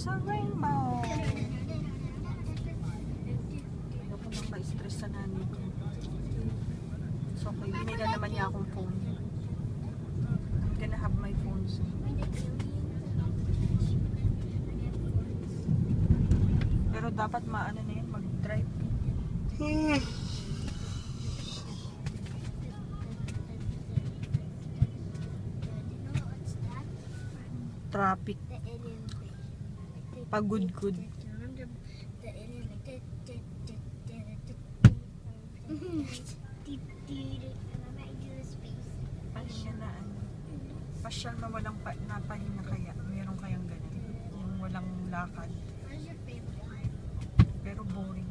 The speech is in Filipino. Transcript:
Sa rainbow. Ayoko nang ma-stress sa nanay ko. So, okay, binigyan naman niya akong phone. I'm gonna have my phone soon. Pero dapat maano na yun, mag-drive. Traffic. Pagod-good. Pasyal na ano. Pasyal na walang napahinga kaya. Meron kayang ganun. Yung walang lakad. Pero boring.